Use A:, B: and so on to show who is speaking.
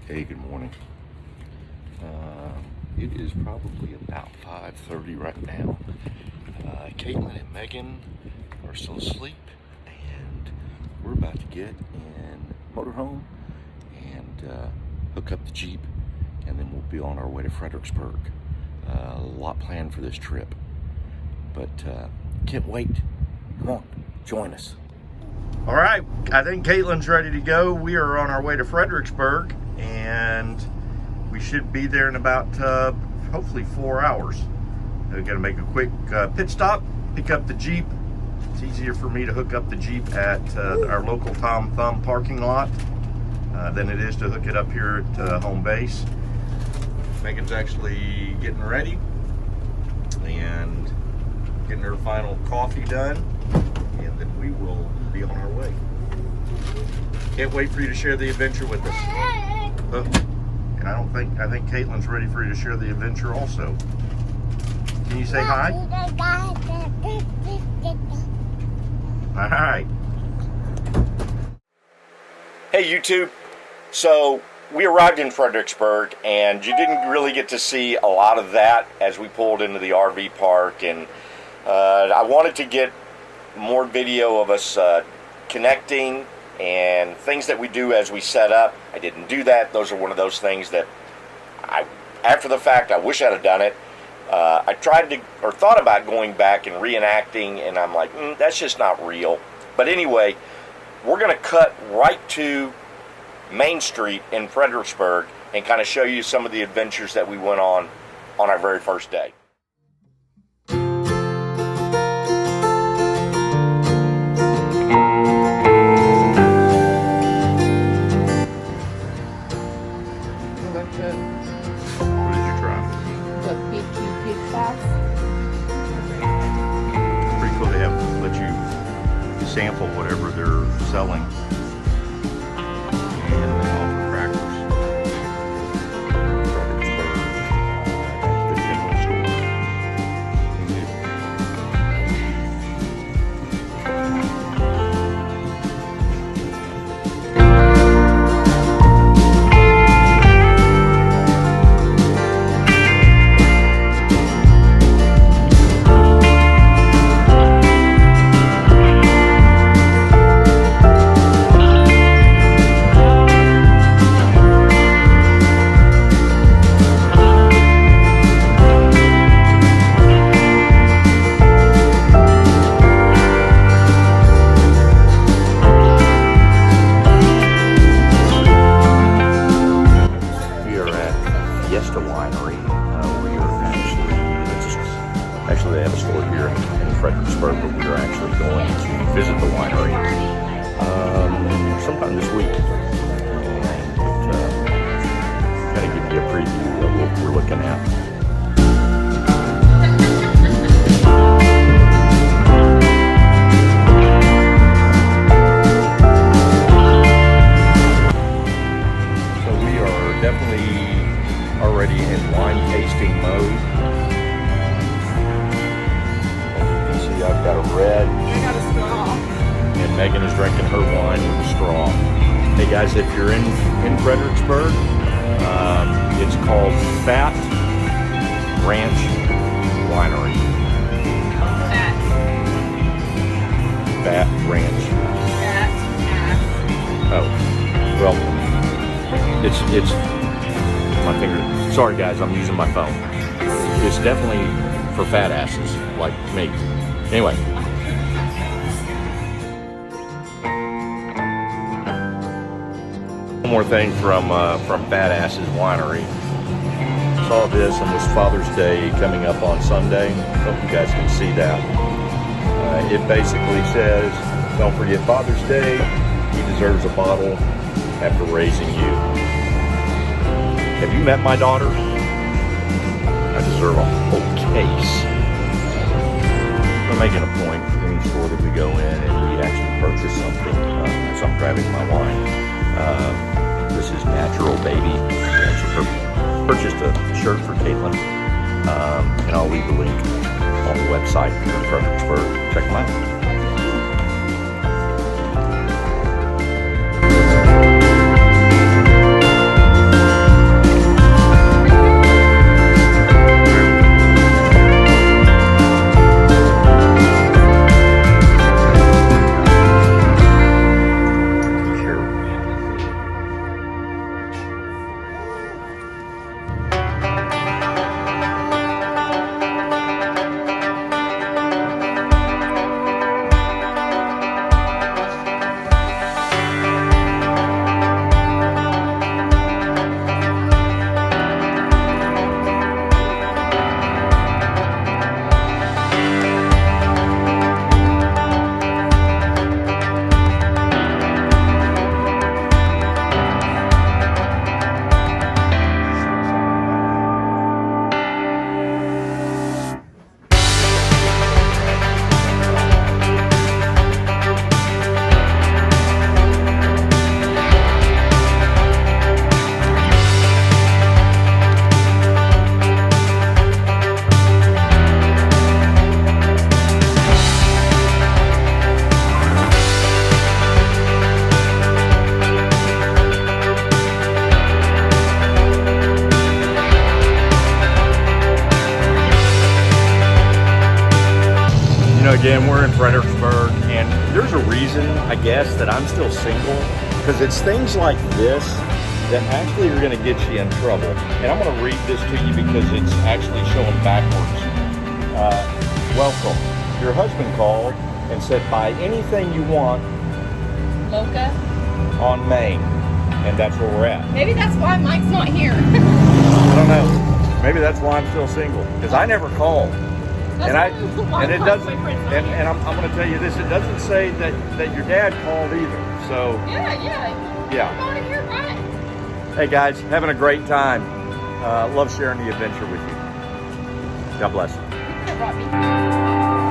A: Hey, good morning. It is probably about 5:30 right now. Katelynn and Megan are still asleep, and we're about to get in motorhome and hook up the Jeep, and then we'll be on our way to Fredericksburg. A lot planned for this trip, but can't wait. Come on, join us. All right, I think Katelynn's ready to go. We are on our way to Fredericksburg, and we should be there in about hopefully 4 hours. We're gonna make a quick pit stop, pick up the Jeep. It's easier for me to hook up the Jeep at our local Tom Thumb parking lot than it is to hook it up here at home base. Megan's actually getting ready and getting her final coffee done, and then we will be on our way. Can't wait for you to share the adventure with us. And I think Katelynn's ready for you to share the adventure also. Can you say hi? All right. Hey YouTube. So we arrived in Fredericksburg, and you didn't really get to see a lot of that as we pulled into the RV park, and I wanted to get more video of us connecting and things that we do as we set up. I didn't do that. Those are one of those things that after the fact, I wish I'd have done it. I tried to, or thought about going back and reenacting, and I'm like, that's just not real. But anyway, we're going to cut right to Main Street in Fredericksburg and kind of show you some of the adventures that we went on our very first day. Pretty cool. They have let you sample whatever they're selling and offer crackers. Fredericksburg, the general store. Actually, they have a store here in Fredericksburg, but we're actually going to visit the winery sometime this week, and kind of give you a preview of what we're looking at. So we are definitely already in wine tasting mode. I've got a red.
B: I got a straw.
A: And Megan is drinking her wine with a straw. Hey guys, if you're in Fredericksburg, it's called Fat Ranch Winery. Fat Ranch. Oh, well, it's my finger. Sorry guys, I'm using my phone. It's definitely for fat asses like me. Anyway. One more thing from Fat Ass's Winery. Saw this, and it's Father's Day coming up on Sunday. Hope you guys can see that. It basically says, don't forget Father's Day. He deserves a bottle after raising you. Have you met my daughter? I deserve a whole case. I'm making a point for any store that we go in and we actually purchase something. So I'm grabbing my wine. This is Natural Baby. I actually purchased a shirt for Katelynn. And I'll leave the link on the website here in Fredericksburg. Check them out. again, we're in Fredericksburg, and there's a reason, I guess, that I'm still single, because it's things like this that actually are going to get you in trouble. And I'm going to read this to you because it's actually showing backwards. Welcome. Your husband called and said, buy anything you want
B: Loca?
A: on Main. And that's where we're at.
B: Maybe that's why Mike's not here.
A: I don't know. Maybe that's why I'm still single, because I never call. And it doesn't. And I'm going to tell you this: it doesn't say that your dad called either. So yeah.
B: I'm out of here, right?
A: Hey guys, having a great time. Love sharing the adventure with you. God bless.
B: You could have brought me.